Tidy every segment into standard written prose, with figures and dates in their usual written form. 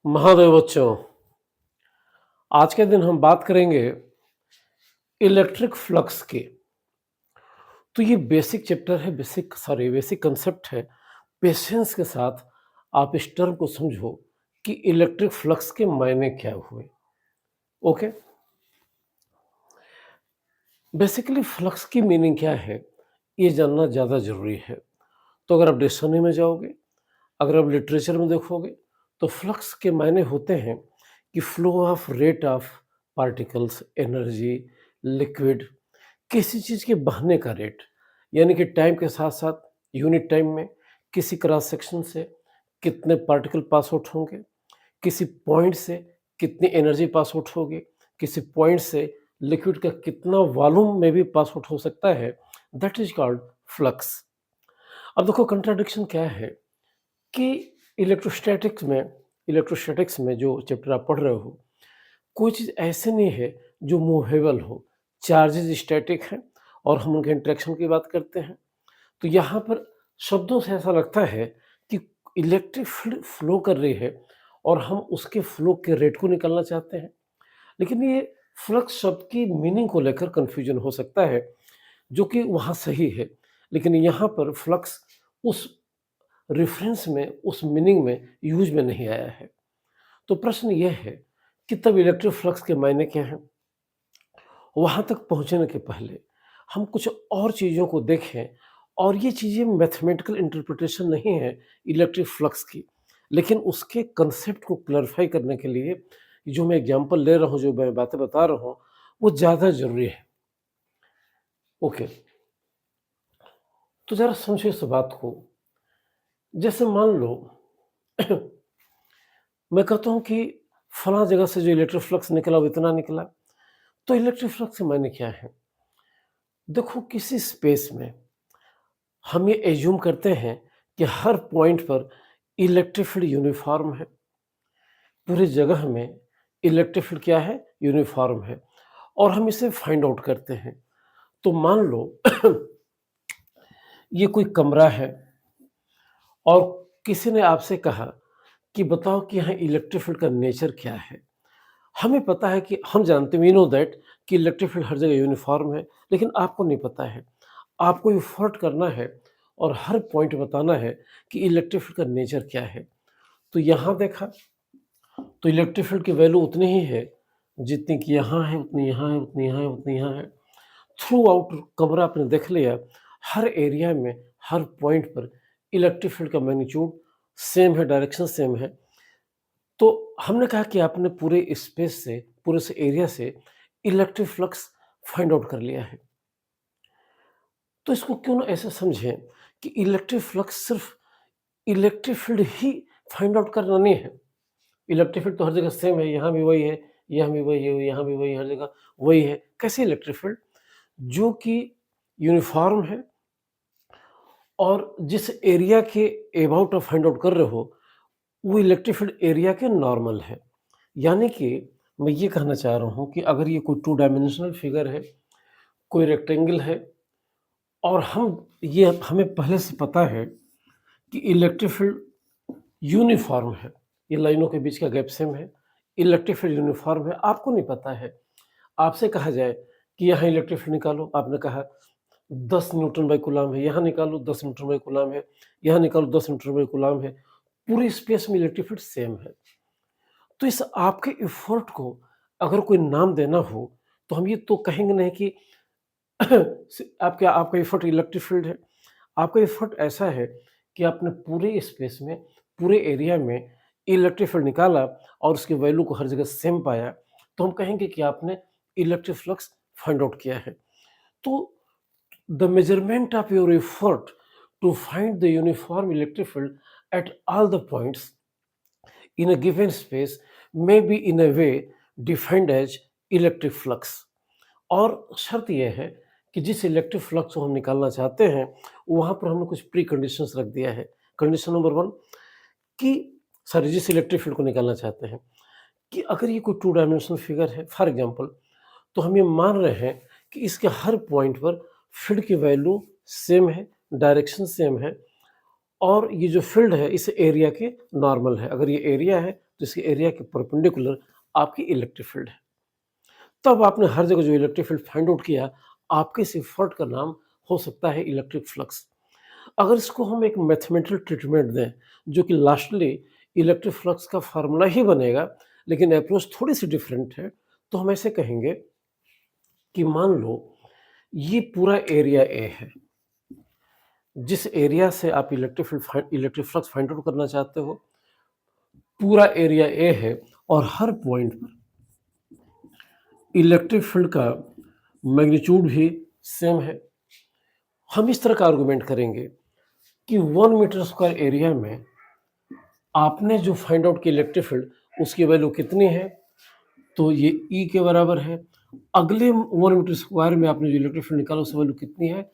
महादेव बच्चों, आज के दिन हम बात करेंगे इलेक्ट्रिक फ्लक्स की। तो ये बेसिक चैप्टर है, बेसिक कंसेप्ट है। पेशेंस के साथ आप इस टर्म को समझो कि इलेक्ट्रिक फ्लक्स के मायने क्या हुए। ओके, बेसिकली फ्लक्स की मीनिंग क्या है, ये जानना ज़्यादा ज़रूरी है। तो अगर आप डिक्शनरी में जाओगे, अगर आप लिटरेचर में देखोगे, तो फ्लक्स के मायने होते हैं कि flow of rate of particles, energy, liquid, किसी चीज़ के बहने का रेट, यानी कि टाइम के साथ साथ यूनिट टाइम में किसी क्रॉस सेक्शन से कितने पार्टिकल पास आउट होंगे, किसी पॉइंट से कितनी एनर्जी पास आउट होगी, किसी पॉइंट से लिक्विड का कितना वॉल्यूम में भी पास आउट हो सकता है, दैट इज कॉल्ड फ्लक्स। अब देखो कंट्राडिक्शन क्या है कि इलेक्ट्रोस्टैटिक्स में जो चैप्टर आप पढ़ रहे हो, कोई चीज़ ऐसे नहीं है जो मूवेबल हो। चार्जेस स्टैटिक हैं और हम उनके इंटरेक्शन की बात करते हैं। तो यहाँ पर शब्दों से ऐसा लगता है कि इलेक्ट्रिक फील्ड फ्लो कर रही है और हम उसके फ्लो के रेट को निकालना चाहते हैं। लेकिन ये फ्लक्स शब्द की मीनिंग को लेकर कन्फ्यूजन हो सकता है, जो कि वहाँ सही है। लेकिन यहाँ पर फ्लक्स उस रेफरेंस में, उस मीनिंग में, यूज़ में नहीं आया है। तो प्रश्न ये है कि तब इलेक्ट्रिक फ्लक्स के मायने क्या हैं? वहाँ तक पहुँचने के पहले हम कुछ और चीज़ों को देखें, और ये चीज़ें मैथमेटिकल इंटरप्रिटेशन नहीं है इलेक्ट्रिक फ्लक्स की, लेकिन उसके कंसेप्ट को क्लैरिफाई करने के लिए जो मैं एग्जांपल ले रहा हूँ, जो मैं बातें बता रहा हूँ, वो ज़्यादा ज़रूरी है। ओके, तो ज़रा समझिए इस बात को। जैसे मान लो मैं कहता हूँ कि फलाँ जगह से जो इलेक्ट्रिक फ्लक्स निकला वो इतना निकला, तो इलेक्ट्रिक फ्लक्स के मायने क्या है? देखो, किसी स्पेस में हम ये एज्यूम करते हैं कि हर पॉइंट पर इलेक्ट्रिक फील्ड यूनिफॉर्म है, पूरी जगह में इलेक्ट्रिक फील्ड क्या है? यूनिफॉर्म है, और हम इसे फाइंड आउट करते हैं। तो मान लो ये कोई कमरा है और किसी ने आपसे कहा कि बताओ कि यहाँ इलेक्ट्रिक फील्ड का नेचर क्या है? हमें पता है कि हम जानते हैं, वी नो दैट, कि इलेक्ट्रिक फील्ड हर जगह यूनिफॉर्म है, लेकिन आपको नहीं पता है। आपको एफर्ट करना है और हर पॉइंट बताना है कि इलेक्ट्रिक फील्ड का नेचर क्या है। तो यहाँ देखा, तो इलेक्ट्रिक फील्ड की वैल्यू उतनी ही है जितनी कि यहाँ है, उतनी यहाँ है, उतनी यहाँ है, उतनी यहाँ है। थ्रू आउट कमरा आपने देख लिया, हर एरिया में, हर पॉइंट पर इलेक्ट्रिक फील्ड का मैग्नीट्यूड सेम है, डायरेक्शन सेम है। तो हमने कहा कि आपने पूरे स्पेस से, पूरे से एरिया से इलेक्ट्रिक फ्लक्स फाइंड आउट कर लिया है। तो इसको क्यों ना ऐसे समझें कि इलेक्ट्रिक फ्लक्स सिर्फ इलेक्ट्रिक फील्ड ही फाइंड आउट करना नहीं है। इलेक्ट्रिक फील्ड तो हर जगह सेम है, यहाँ भी वही है, यहाँ भी वही है, यहाँ भी वही, हर जगह वही है। कैसे इलेक्ट्रिक फील्ड? जो कि यूनिफॉर्म है और जिस एरिया के अबाउट आप फाइंड आउट कर रहे हो, वो इलेक्ट्रिक फील्ड एरिया के नॉर्मल है। यानी कि मैं ये कहना चाह रहा हूँ कि अगर ये कोई 2 डायमेंशनल फिगर है, कोई रेक्टेंगल है, और हमें पहले से पता है कि इलेक्ट्रिक फील्ड यूनिफ़ॉर्म है, ये लाइनों के बीच का गैप सेम है, इलेक्ट्रिक फील्ड यूनिफ़ॉर्म है, आपको नहीं पता है। आपसे कहा जाए कि यहाँ इलेक्ट्रिक फील्ड निकालो, आपने कहा 10 न्यूटन बाई कूलम्ब है, यहाँ निकालो 10 न्यूटन बाई कूलम्ब है, यहाँ निकालो 10 न्यूटन बाई कूलम्ब है, पूरी स्पेस में इलेक्ट्रिक फील्ड सेम है। तो इस आपके एफर्ट को अगर कोई नाम देना हो, तो हम ये तो कहेंगे नहीं कि आपका आपका एफर्ट इलेक्ट्रिक फील्ड है। आपका एफर्ट ऐसा है कि आपने पूरे स्पेस में, पूरे एरिया में इलेक्ट्रिक फील्ड निकाला और उसकी वैल्यू को हर जगह सेम पाया, तो हम कहेंगे कि आपने इलेक्ट्रिक फ्लक्स फाइंड आउट किया है। तो the measurement of your effort to find the uniform electric field at all the points in a given space may be in a way defined as electric flux. और शर्त यह है कि जिस electric flux को हम निकालना चाहते हैं, वहाँ पर हमने कुछ प्री कंडीशंस रख दिया है। कंडीशन नंबर 1 कि सॉरी, जिस इलेक्ट्रिक फील्ड को निकालना चाहते हैं, कि अगर ये कोई 2 डायमेंशनल फिगर है फॉर एग्जांपल, तो हम ये मान रहे हैं कि इसके हर पॉइंट पर फील्ड की वैल्यू सेम है, डायरेक्शन सेम है, और ये जो फील्ड है इस एरिया के नॉर्मल है। अगर ये एरिया है तो इसके एरिया के परपेंडिकुलर आपकी इलेक्ट्रिक फील्ड है। तब आपने हर जगह जो इलेक्ट्रिक फील्ड फाइंड आउट किया, आपके इस एफर्ट का नाम हो सकता है इलेक्ट्रिक फ्लक्स। अगर इसको हम एक मैथमेटिकल ट्रीटमेंट दें, जो कि लास्टली इलेक्ट्रिक फ्लक्स का फार्मूला ही बनेगा, लेकिन अप्रोच थोड़ी-सी डिफरेंट है, तो हम ऐसे कहेंगे कि मान लो ये पूरा एरिया ए है। जिस एरिया से आप इलेक्ट्रिक फ्लक्स फाइंड आउट करना चाहते हो, पूरा एरिया ए है और हर पॉइंट पर इलेक्ट्रिक फील्ड का मैग्नीट्यूड भी सेम है। हम इस तरह का आर्गुमेंट करेंगे कि 1 मीटर स्क्वायर एरिया में आपने जो फाइंड आउट की इलेक्ट्रिक फील्ड, उसकी वैल्यू कितनी है? तो ये ई के बराबर है। अगले 1 मीटर स्क्वायर में आपने जो इलेक्ट्रिक फील्ड निकाला, उसकी वैल्यू कितनी है?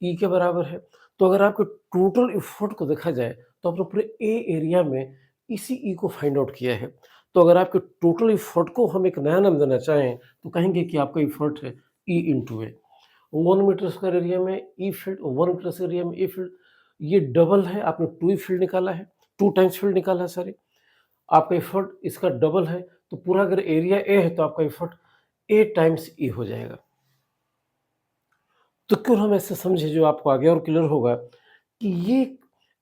ई के बराबर है। तो अगर आपके टोटल एफर्ट को देखा जाए, तो आपने पूरे ए एरिया में इसी ई को फाइंड आउट किया है। तो अगर आपके टोटल एफर्ट को हम एक नया नाम देना चाहें, तो कहेंगे कि आपका एफर्ट है ई इंटू ए। 1 मीटर स्क्वायर एरिया में ई फील्ड, 1 मीटर स्क्वायर एरिया में ई फील्ड, ये डबल है। आपने 2 ई फील्ड निकाला है, 2 टाइम्स फील्ड निकाला है, सॉरी। आपका एफर्ट इसका डबल है, तो पूरा अगर एरिया ए है, तो आपका एफर्ट ए टाइम्स ई हो जाएगा। तो क्यों हम ऐसे समझे, जो आपको आगे और क्लियर होगा कि ये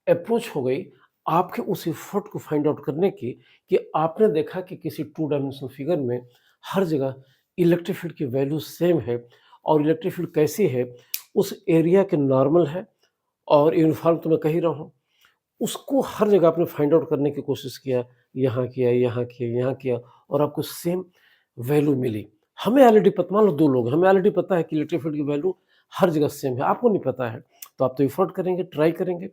अप्रोच हो गई आपके उस एफर्ट को फाइंड आउट करने की, कि आपने देखा कि किसी 2 डायमेंशनल फिगर में हर जगह इलेक्ट्रिक फील्ड की वैल्यू सेम है, और इलेक्ट्रिक फील्ड कैसी है, उस एरिया के नॉर्मल है और यूनिफॉर्म, तो मैं कह ही रहा हूँ। उसको हर जगह आपने फाइंड आउट करने की कोशिश किया, यहाँ किया, यहाँ किया, यहाँ किया, और आपको सेम वैल्यू मिली। हमें ऑलरेडी पता, मान लो 2 लोग हैं, हमें ऑलरेडी पता है कि इलेक्ट्रिक फील्ड की वैल्यू हर जगह सेम है, आपको नहीं पता है। तो आप तो एफर्ट करेंगे, ट्राई करेंगे।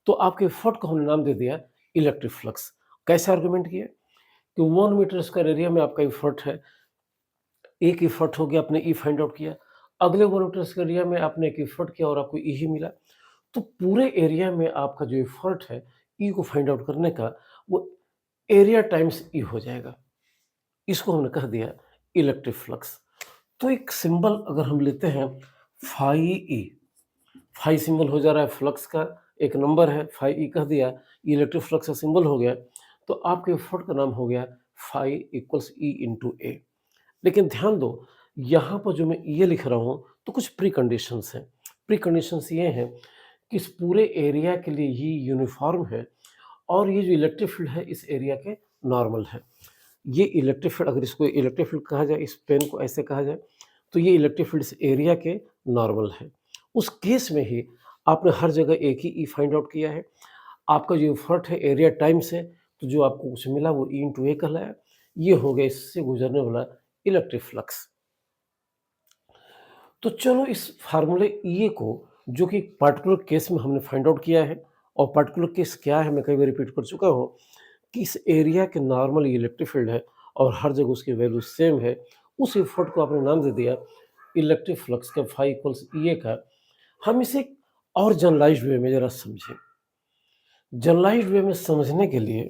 तो आपके एफर्ट को हमने नाम दे दिया इलेक्ट्रिक फ्लक्स। कैसे आर्गुमेंट किया कि 1 मीटर स्क्वायर एरिया में आपका एफर्ट है, एक एफर्ट हो गया, आपने ई फाइंड आउट किया। अगले 1 मीटर स्क्वायर एरिया में आपने एक एफर्ट किया और आपको ई ही मिला। तो पूरे एरिया में आपका जो एफर्ट है ई को फाइंड आउट करने का, वो एरिया टाइम्स ई हो जाएगा। इसको हमने कह दिया इलेक्ट्रिक फ्लक्स। तो एक सिंबल अगर हम लेते हैं फाई ई, फाई सिंबल हो जा रहा है फ्लक्स का, एक नंबर है, फाई ई कह दिया, इलेक्ट्रिक फ्लक्स का सिंबल हो गया। तो आपके एफर्ट का नाम हो गया फाई इक्वल्स ई इंटू ए। लेकिन ध्यान दो, यहाँ पर जो मैं ये लिख रहा हूँ, तो कुछ प्री कंडीशंस हैं। प्री कंडीशंस ये हैं कि इस पूरे एरिया के लिए ये यूनिफॉर्म है, और ये जो इलेक्ट्रिक फील्ड है इस एरिया के नॉर्मल है। ये इलेक्ट्रिक फील्ड, अगर इसको इलेक्ट्रिक फील्ड कहा जाए, इस पेन को ऐसे कहा जाए, तो ये इलेक्ट्रिक फील्ड इस एरिया के नॉर्मल है। उस केस में ही आपने हर जगह एक ही ई फाइंड आउट किया है। आपका जो एफर्ट है एरिया टाइम्स है, तो जो आपको कुछ मिला वो ई इंटू ए कहलाया। ये हो गया इससे गुजरने वाला इलेक्ट्रिक फ्लक्स। तो चलो इस फार्मूले ई को, जो कि पर्टिकुलर केस में हमने फाइंड आउट किया है, और पर्टिकुलर केस क्या है मैं कई बार रिपीट कर चुका हूँ, कि इस एरिया के नॉर्मल इलेक्ट्रिक फील्ड है और हर जगह उसकी वैल्यू सेम है। उस एफर्ट को आपने नाम दे दिया इलेक्ट्रिक फ्लक्स का, फाई इक्वल्स ई ए का। हम इसे और जनरलाइज्ड वे में जरा समझें। जनरलाइज्ड वे में समझने के लिए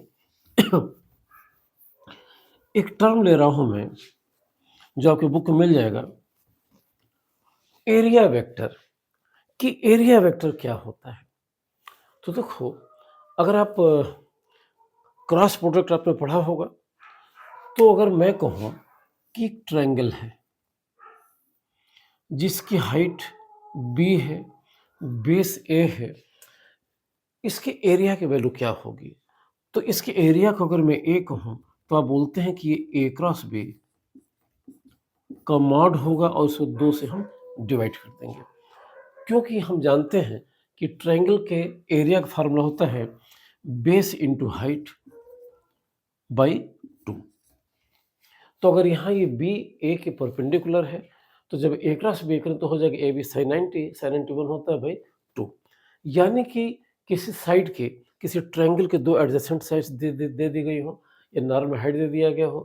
एक टर्म ले रहा हूं मैं, जो आपके बुक में मिल जाएगा, एरिया वेक्टर। कि एरिया वेक्टर क्या होता है? तो देखो, अगर आप क्रॉस प्रोडक्ट आपने पढ़ा होगा, तो अगर मैं कहूँ कि एक ट्रायंगल है जिसकी हाइट बी है, बेस ए है, इसके एरिया की वैल्यू क्या होगी? तो इसके एरिया को अगर मैं ए कहूँ, तो आप बोलते हैं कि ये ए क्रॉस बी का मॉड होगा, और उसको 2 से हम डिवाइड कर देंगे। क्योंकि हम जानते हैं कि ट्रायंगल के एरिया का फार्मूला होता है बेस इंटू हाइट बाई 2। तो अगर यहाँ ये बी ए के परपेंडिकुलर है, तो जब ए क्रॉस बी करें तो हो जाएगा ए बी साइन 90, साइन 91 होता है बाई 2। यानी कि किसी साइड के, किसी ट्रायंगल के 2 एडजेसेंट साइड्स दे दी गई हो, या नॉर्मल हाइट दे दिया गया हो,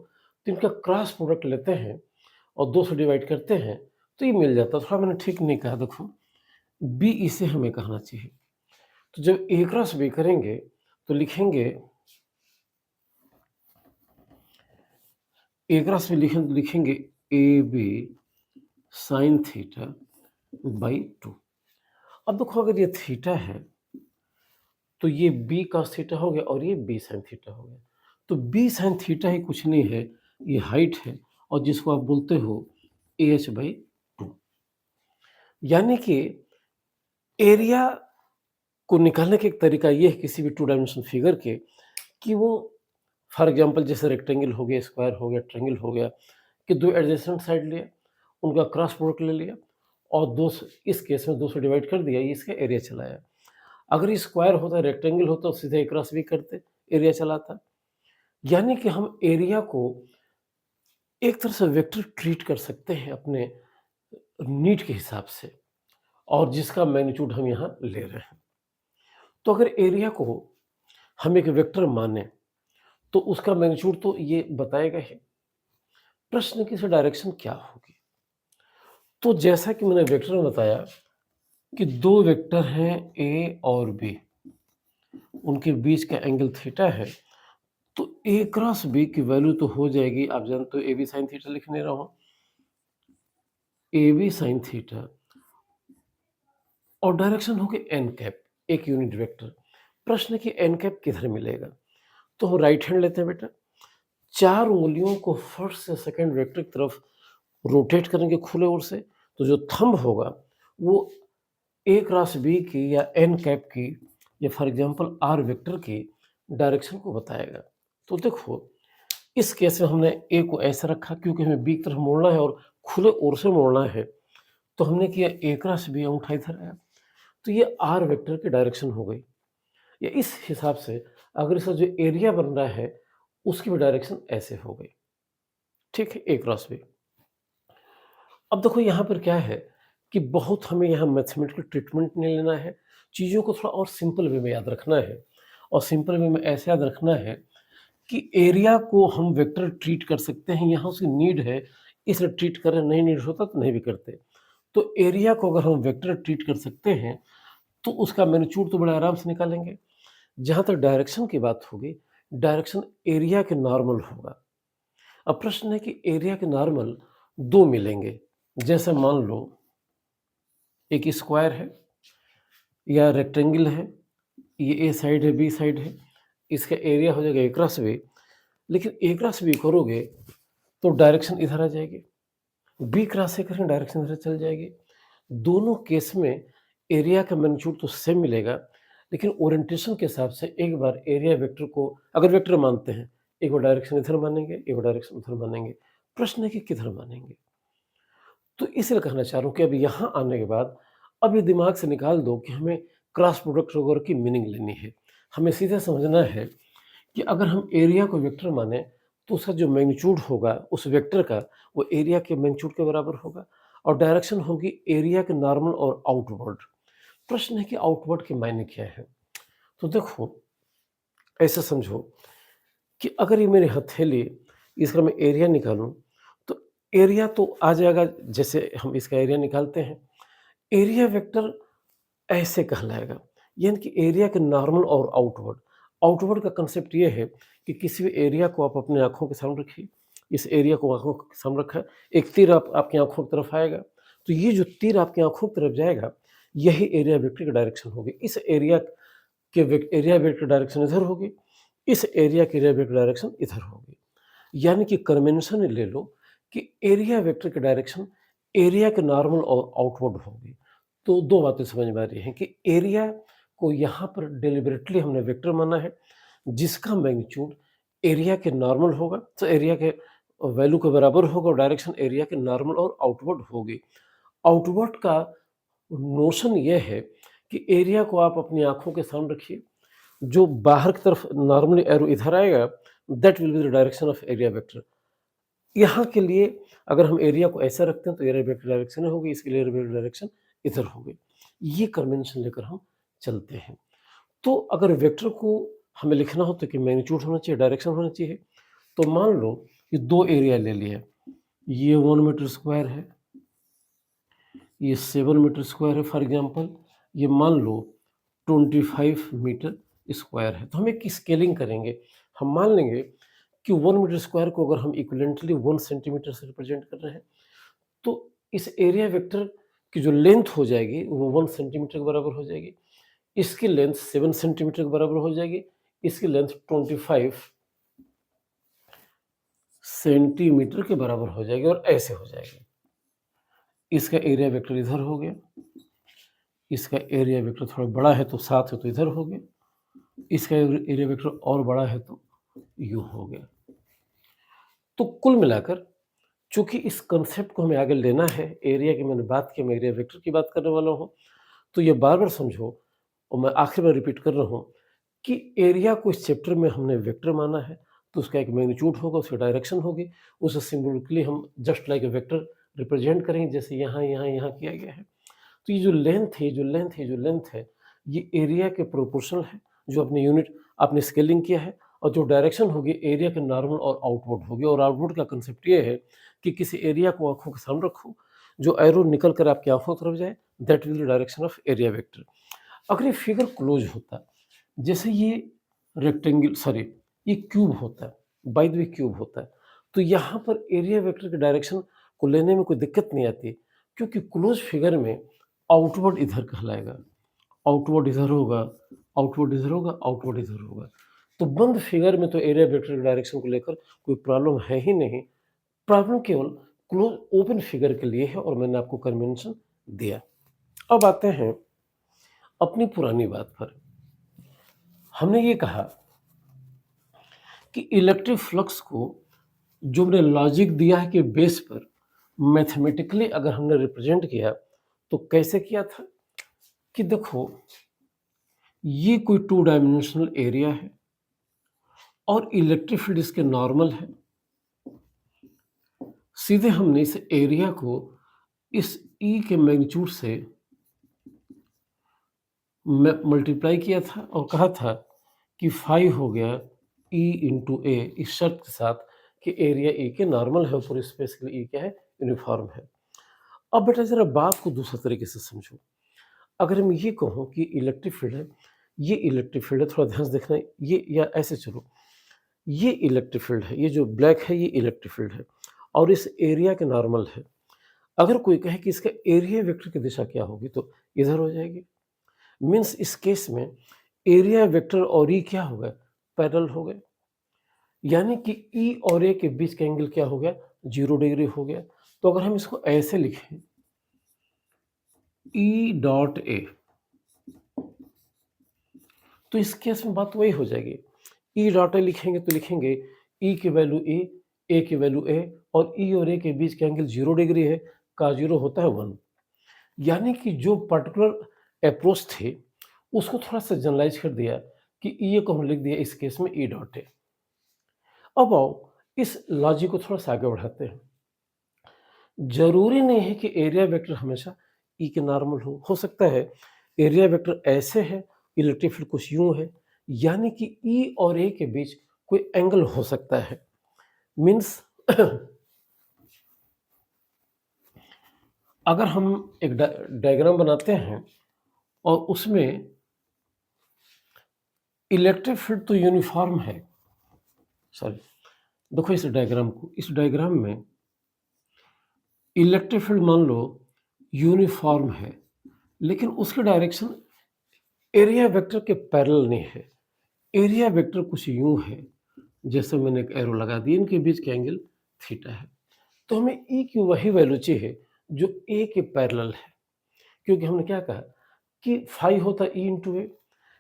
तो इनका क्रॉस प्रोडक्ट लेते हैं और 2 से डिवाइड करते हैं, तो ये मिल जाता है। थोड़ा मैंने ठीक नहीं कहा, देखो बी इसे हमें कहना चाहिए। तो जब ए क्रॉस बी करेंगे, तो लिखेंगे ए क्रॉस बी, लिखेंगे a b sine theta by 2। अब देखो, अगर ये थीटा है, तो ये बी कॉस थीटा हो गया और ये बी साइन थीटा हो गया। तो बी साइन थीटा ही कुछ नहीं है, ये हाइट है और जिसको आप बोलते हो AH/2। यानी कि एरिया को निकालने का एक तरीका ये है किसी भी टू डायमेंशनल फिगर के, कि वो फॉर एग्जांपल जैसे रेक्टेंगल हो गया, स्क्वायर हो गया, ट्रायंगल हो गया, कि 2 एडजेसेंट साइड लिया, उनका क्रॉस प्रोडक्ट ले लिया और 2 से इस केस में 2 से डिवाइड कर दिया, ये इसका एरिया चलाया। अगर ये स्क्वायर होता, रेक्टेंगल होता तो सीधे क्रॉस भी करते, एरिया चलाता। यानी कि हम एरिया को एक तरह से वेक्टर ट्रीट कर सकते हैं अपने नीड के हिसाब से, और जिसका मैग्नीट्यूड हम यहाँ ले रहे हैं। तो अगर एरिया को हम एक वेक्टर माने तो उसका मैग्नीट्यूड तो ये बताएगा ही। प्रश्न की इसकी डायरेक्शन क्या होगी? तो जैसा कि मैंने वेक्टर में बताया कि 2 वेक्टर हैं ए और बी, उनके बीच का एंगल थीटा है, तो ए क्रॉस बी की वैल्यू तो हो जाएगी, आप जानते हो ए बी साइन थीटा लिख नहीं रहा हूँ, ए बी साइन थीटा और डायरेक्शन होगी एन कैप, एक यूनिट वेक्टर। प्रश्न है कि एन कैप किधर मिलेगा? तो हम राइट हैंड लेते हैं बेटा, 4 उंगलियों को फर्स्ट से सेकंड वेक्टर की तरफ रोटेट करेंगे खुले ओर से, तो जो थंब होगा वो ए क्रॉस बी की या एन कैप की या फॉर एग्जांपल आर वेक्टर की डायरेक्शन को बताएगा। तो देखो, इस केस में हमने ए को ऐसे रखा क्योंकि हमें बी की तरफ मोड़ना है और खुले ओर से मोड़ना है, तो हमने किया ए क्रॉस बी, अंगूठा इधर आया, तो ये आर वेक्टर की डायरेक्शन हो गई। या इस हिसाब से अगर इसका जो एरिया बन रहा है उसकी भी डायरेक्शन ऐसे हो गई। ठीक है, ए क्रॉस बी। अब देखो यहाँ पर क्या है कि बहुत हमें यहाँ मैथमेटिकल ट्रीटमेंट नहीं लेना है, चीज़ों को थोड़ा और सिंपल वे में याद रखना है। और सिंपल वे में ऐसे याद रखना है कि एरिया को हम वेक्टर ट्रीट कर सकते हैं, यहाँ उसकी नीड है इसलिए ट्रीट कर रहे हैं, नहीं नीड होता तो नहीं भी करते। तो एरिया को अगर हम वेक्टर ट्रीट कर सकते हैं तो उसका मैग्नीट्यूड तो बड़े आराम से निकालेंगे। जहाँ तक डायरेक्शन की बात होगी, डायरेक्शन एरिया के नॉर्मल होगा। अब प्रश्न है कि एरिया के नॉर्मल 2 मिलेंगे, जैसे मान लो एक स्क्वायर है या रेक्टेंगल है, ये ए साइड है, बी साइड है, इसका एरिया हो जाएगा ए क्रॉस बी, लेकिन ए क्रॉस बी करोगे तो डायरेक्शन इधर आ जाएगी, बी क्रॉस से करेंगे डायरेक्शन इधर चल जाएगी। दोनों केस में एरिया का मैग्नीट्यूड तो सेम मिलेगा, लेकिन ओरिएंटेशन के हिसाब से एक बार एरिया वेक्टर को अगर वेक्टर मानते हैं, एक बार डायरेक्शन इधर मानेंगे, एक बार डायरेक्शन उधर मानेंगे। प्रश्न है कि किधर मानेंगे? तो इसलिए कहना चाह रहा हूँ कि अब यहाँ आने के बाद अब ये दिमाग से निकाल दो कि हमें क्रॉस प्रोडक्ट वगैरह की मीनिंग लेनी है। हमें सीधे समझना है कि अगर हम एरिया को वेक्टर माने तो उसका जो मैग्नीट्यूड होगा उस वेक्टर का, वो एरिया के मैग्नीट्यूड के बराबर होगा और डायरेक्शन होगी एरिया के नॉर्मल और आउटवर्ड। प्रश्न है कि आउटवर्ड के मायने क्या है? तो देखो, ऐसे समझो कि अगर ये मेरी हथेली, इसका मैं एरिया निकालूँ, तो एरिया तो आ जाएगा जैसे हम इसका एरिया निकालते हैं। एरिया वेक्टर ऐसे कहलाएगा, यानी कि एरिया के नॉर्मल और आउटवर्ड। आउटवर्ड का कंसेप्ट ये है कि किसी भी एरिया को आप अपनी आँखों के सामने रखिए, इस एरिया को आँखों के सामने रखा है, एक तीर आप आपकी आँखों की तरफ आएगा, तो ये जो तीर आपकी आँखों की तरफ जाएगा, यही एरिया वेक्टर की डायरेक्शन होगी। इस एरिया के एरिया वेक्टर डायरेक्शन इधर होगी, इस एरिया की एरिया वेक्टर डायरेक्शन इधर होगी। यानी कि कन्वेंशन ले लो कि एरिया वेक्टर की डायरेक्शन एरिया के नॉर्मल और आउटवर्ड होगी। तो 2 बातें समझ में आ रही हैं कि एरिया को यहाँ पर डेलिबरेटली हमने वेक्टर माना है, जिसका मैग्नीट्यूड एरिया के नॉर्मल होगा, तो एरिया के वैल्यू के बराबर होगा और डायरेक्शन एरिया के नॉर्मल और आउटवर्ड होगी। आउटवर्ड का नोशन ये है कि एरिया को आप अपनी आँखों के सामने रखिए, जो बाहर की तरफ नॉर्मली एरो इधर आएगा, that will be the direction of area vector. यहाँ के लिए अगर हम एरिया को ऐसा रखते हैं तो एरिया वेक्टर डायरेक्शन होगी, इसके लिए एरिया वेक्टर डायरेक्शन इधर होगी। ये कन्वेंशन लेकर हम चलते हैं। तो अगर वेक्टर को हमें लिखना हो तो कि मैग्नीट्यूड होना चाहिए, डायरेक्शन होना चाहिए। तो मान लो कि 2 एरिया ले लिया, ये 1 मीटर स्क्वायर है, ये 7 मीटर स्क्वायर है फॉर एग्जांपल, ये मान लो 25 मीटर स्क्वायर है। तो हम एक स्केलिंग करेंगे, हम मान लेंगे कि 1 मीटर स्क्वायर को अगर हम इक्विवेलेंटली 1 सेंटीमीटर से रिप्रेजेंट कर रहे हैं, तो इस एरिया वेक्टर की जो लेंथ हो जाएगी वो 1 सेंटीमीटर के बराबर हो जाएगी। इसकी लेंथ 7 सेंटीमीटर के बराबर हो जाएगी, इसकी लेंथ 25 सेंटीमीटर के बराबर हो जाएगी और ऐसे हो जाएगी। इसका एरिया वेक्टर इधर हो गया, इसका एरिया वेक्टर थोड़ा बड़ा है तो 7 है तो इधर हो गया, इसका एरिया वेक्टर और बड़ा है तो यूँ हो गया। तो कुल मिलाकर चूँकि इस कांसेप्ट को हमें आगे लेना है, एरिया की मैंने बात की, मैं एरिया वेक्टर की बात करने वाला हूँ, तो ये बार-बार समझो और मैं आखिर में रिपीट कर रहा हूँ कि एरिया को इस चैप्टर में हमने वेक्टर माना है, तो उसका एक मैग्नीट्यूड होगा, उसकी डायरेक्शन होगी, उसे सिंबॉलिकली हम just like a vector represent करेंगे जैसे यहाँ, यहाँ, यहाँ किया गया है। तो ये जो लेंथ है, जो लेंथ है, जो लेंथ है, ये एरिया के प्रोपोर्शनल है, जो अपने यूनिट आपने स्केलिंग किया है और जो डायरेक्शन होगी एरिया के नॉर्मल और आउटवर्ड होगी और आउटवर्ड का कंसेप्ट ये है कि किसी एरिया को आँखों के सामने रखो, जो एरो निकल कर आपकी आँखों की तरफ जाए, that will the direction of area vector. अगर ये फिगर क्लोज होता, जैसे ये रेक्टेंगल सॉरी ये क्यूब होता है, बाय द वे क्यूब होता है, तो यहाँ पर एरिया वेक्टर के डायरेक्शन को लेने में कोई दिक्कत नहीं आती, क्योंकि क्लोज फिगर में आउटवर्ड इधर कहलाएगा, आउटवर्ड इधर होगा, आउटवर्ड इधर होगा, आउटवर्ड इधर होगा। तो बंद फिगर में तो एरिया वेक्टर के डायरेक्शन को लेकर कोई प्रॉब्लम है ही नहीं। प्रॉब्लम केवल क्लोज ओपन फिगर के लिए है और मैंने आपको कन्वेंशन दिया। अब आते हैं अपनी पुरानी बात पर। हमने ये कहा कि इलेक्ट्रिक फ्लक्स को जो हमने लॉजिक दिया है कि बेस पर मैथमेटिकली अगर हमने रिप्रेजेंट किया तो कैसे किया था कि देखो ये कोई 2 डायमेंशनल एरिया है और इलेक्ट्रिक फील्ड इसके नॉर्मल है। सीधे हमने इस एरिया को इस ई के मैग्नीट्यूड से मल्टीप्लाई किया था और कहा था कि 5 हो गया ई इंटू ए, इस शर्त के साथ कि एरिया ए के नॉर्मल है, पूरे स्पेस के लिए ई क्या है, यूनिफॉर्म है। अब बेटा ज़रा बात को दूसरे तरीके से समझो। अगर मैं ये कहूँ कि इलेक्ट्रिक फील्ड है, ये इलेक्ट्रिक फील्ड है, थोड़ा ध्यान से देखना, ये या ऐसे चलो, ये इलेक्ट्रिक फील्ड है, ये जो ब्लैक है ये इलेक्ट्रिक फील्ड है और इस एरिया के नॉर्मल है। अगर कोई कहे कि इसका एरिया वेक्टर की दिशा क्या होगी तो इधर हो जाएगी। मीन्स इस केस में एरिया वेक्टर और ई क्या हो गए, पैरेलल हो गए। यानी कि ई और ए के बीच का एंगल क्या हो गया, 0 डिग्री हो गया। तो अगर हम इसको ऐसे लिखें, ई डॉट ए, तो इस केस में बात वही हो जाएगी। ई डॉट ए लिखेंगे तो लिखेंगे ई की वैल्यू ए की वैल्यू ए और ई और ए के बीच का एंगल 0 डिग्री है, का 0 होता है 1। यानी कि जो पर्टिकुलर अप्रोच थे उसको थोड़ा-सा जनरलाइज़ कर दिया कि ई को हम लिख दिया इस केस में ई डॉट ए। अब आओ इस लॉजिक को थोड़ा-सा आगे बढ़ाते हैं। ज़रूरी नहीं है कि एरिया वेक्टर हमेशा ई के नॉर्मल हो सकता है एरिया वेक्टर ऐसे है, इलेक्ट्रिक फील्ड कुछ यूँ है, यानी कि ई और ए के बीच कोई एंगल हो सकता है। मीन्स अगर हम एक डायग्राम बनाते हैं और उसमें इलेक्ट्रिक फील्ड तो यूनिफॉर्म है, सॉरी देखो इस डायग्राम को, इस डायग्राम में इलेक्ट्रिक फील्ड मान लो यूनिफॉर्म है, लेकिन उसकी डायरेक्शन एरिया वेक्टर के पैरेलल नहीं है। एरिया वेक्टर कुछ यूँ है, जैसे मैंने एक एरो लगा दी, इनके बीच का एंगल थीटा है। तो हमें ई की वही वैल्यू चाहिए जो ए के पैरेलल है, क्योंकि हमने क्या कहा कि फाई होता है ई इंटू ए,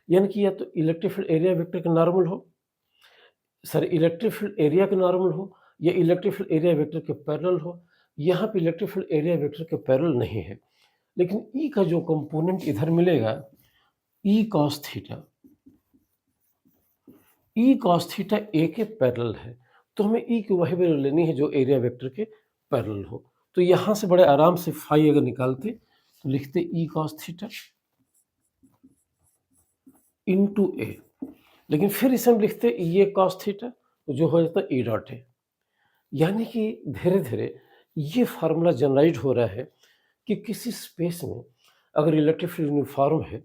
यानी कि या तो इलेक्ट्रिक फील्ड एरिया वेक्टर के नॉर्मल हो, सॉरी इलेक्ट्रिक फील्ड एरिया के नॉर्मल हो या इलेक्ट्रिक फील्ड एरिया वेक्टर के पैरेलल हो। यहाँ पे इलेक्ट्रिक फील्ड एरिया वेक्टर के पैरेलल नहीं है, लेकिन ई का जो कंपोनेंट इधर मिलेगा E cos theta, E cos theta A के पैरेलल है, तो हमें ई की वही वैल्यू लेनी है जो एरिया वेक्टर के पैरेलल हो। तो यहाँ से बड़े आराम से फाई अगर निकालते तो लिखते ई कॉस थीटा इंटू ए, लेकिन फिर इसे हम लिखते ये कॉस थीटा जो हो जाता है ई डॉट ए। यानी कि धीरे-धीरे ये फार्मूला जनरलाइज़ हो रहा है कि किसी स्पेस में अगर इलेक्ट्रिक फील्ड यूनिफॉर्म है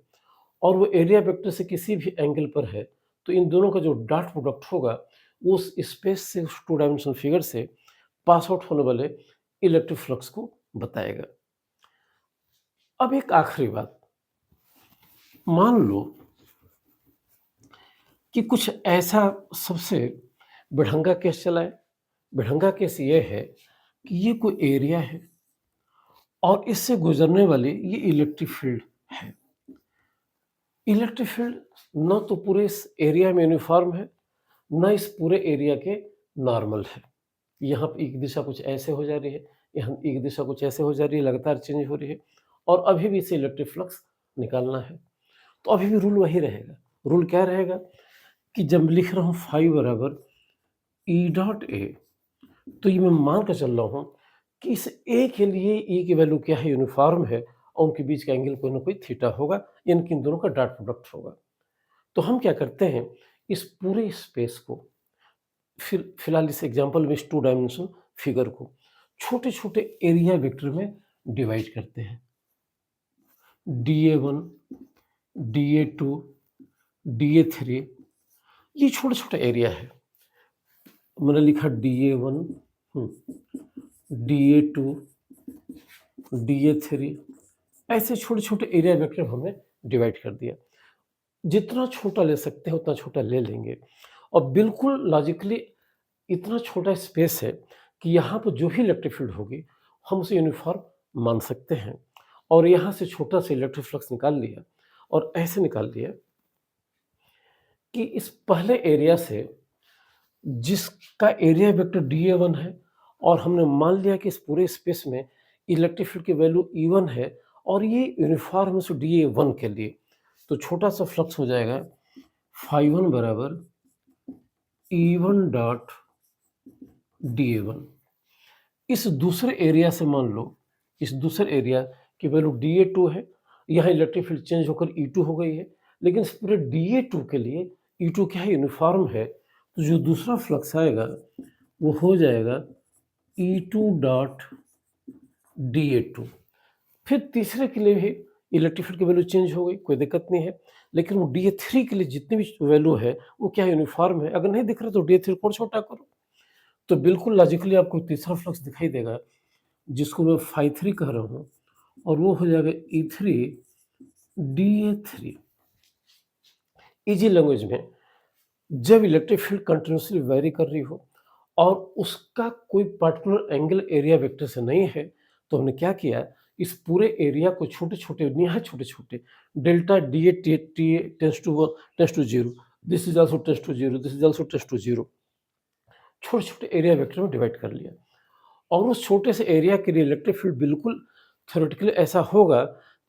और वो एरिया वेक्टर से किसी भी एंगल पर है, तो इन दोनों का जो डॉट प्रोडक्ट होगा, वो उस स्पेस से, उस 2 डायमेंशनल फिगर से पास आउट होने वाले इलेक्ट्रिक फ्लक्स को बताएगा। अब एक आखिरी बात, मान लो कि कुछ ऐसा सबसे बेढंगा केस चला है, भिड़ंगा केस ये है कि ये कोई एरिया है और इससे गुजरने वाली ये इलेक्ट्रिक फील्ड है। इलेक्ट्रिक फील्ड ना तो पूरे इस एरिया में यूनिफॉर्म है, ना इस पूरे एरिया के नॉर्मल है। यहाँ पे एक दिशा कुछ ऐसे हो जा रही है, यहाँ एक दिशा कुछ ऐसे हो जा रही है, लगातार चेंज हो रही है और अभी भी इसे इलेक्ट्रिक फ्लक्स निकालना है। तो अभी भी रूल वही रहेगा। रूल क्या रहेगा कि जब लिख रहा हूँ फाई बराबर ई डॉट ए, तो ये मैं मान कर चल रहा हूँ कि इस ए के लिए ई की वैल्यू क्या है, यूनिफॉर्म है और उनके बीच का एंगल कोई ना कोई थीटा होगा, इनके इन दोनों का डॉट प्रोडक्ट होगा। तो हम क्या करते हैं, इस पूरे स्पेस को फिलहाल इस एग्जांपल में इस 2 डायमेंशन फिगर को छोटे-छोटे एरिया वेक्टर में डिवाइड करते हैं। dA1, dA2, dA3 ये छोटा-छोटा एरिया है। मैंने लिखा dA1 dA2 dA3 ऐसे छोटे-छोटे एरिया वेक्टर हमने डिवाइड कर दिया। जितना छोटा ले सकते हैं उतना छोटा ले लेंगे और बिल्कुल लॉजिकली इतना छोटा स्पेस है कि यहाँ पर जो भी इलेक्ट्रिक फील्ड होगी हम उसे यूनिफॉर्म मान सकते हैं और यहाँ से छोटा सा इलेक्ट्रिक फ्लक्स निकाल लिया और ऐसे निकाल लिया कि इस पहले एरिया से जिसका एरिया वेक्टर dA1 है और हमने मान लिया कि इस पूरे स्पेस में इलेक्ट्रिक फील्ड की वैल्यू E1 है और ये यूनिफॉर्म है dA1 के लिए, तो छोटा सा फ्लक्स हो जाएगा φ1 बराबर E1 डॉट dA1। इस दूसरे एरिया से मान लो, इस दूसरे एरिया की वैल्यू dA2 है, यहाँ इलेक्ट्रिक फील्ड चेंज होकर E2 हो गई है, लेकिन इस पूरे dA2 के लिए E2 क्या है, यूनिफॉर्म है, तो जो दूसरा फ्लक्स आएगा वो हो जाएगा E2 डॉट dA2। फिर तीसरे के लिए भी इलेक्ट्रिक फील्ड की वैल्यू चेंज हो गई, कोई दिक्कत नहीं है, लेकिन वो dA3 के लिए जितनी भी वैल्यू है वो क्या है, यूनिफॉर्म है। अगर नहीं दिख रहा तो dA3 को और छोटा करो, तो बिल्कुल लॉजिकली आपको तीसरा फ्लक्स दिखाई देगा जिसको मैं φ3 कह रहा हूँ और वो हो जाएगा E3 dA3। इजी लैंग्वेज में जब इलेक्ट्रिक फील्ड कंटिन्यूसली वेरी कर रही हो और उसका कोई पर्टिकुलर एंगल एरिया वेक्टर से नहीं है, तो हमने क्या किया, इस पूरे एरिया को छोटे-छोटे, निहायत छोटे-छोटे delta dA tends to 0, this is also tends to 0, this is also tends to 0, छोटे-छोटे एरिया वेक्टर में डिवाइड कर लिया और उस छोटे से एरिया के लिए इलेक्ट्रिक फील्ड बिल्कुल थ्योरेटिकली ऐसा होगा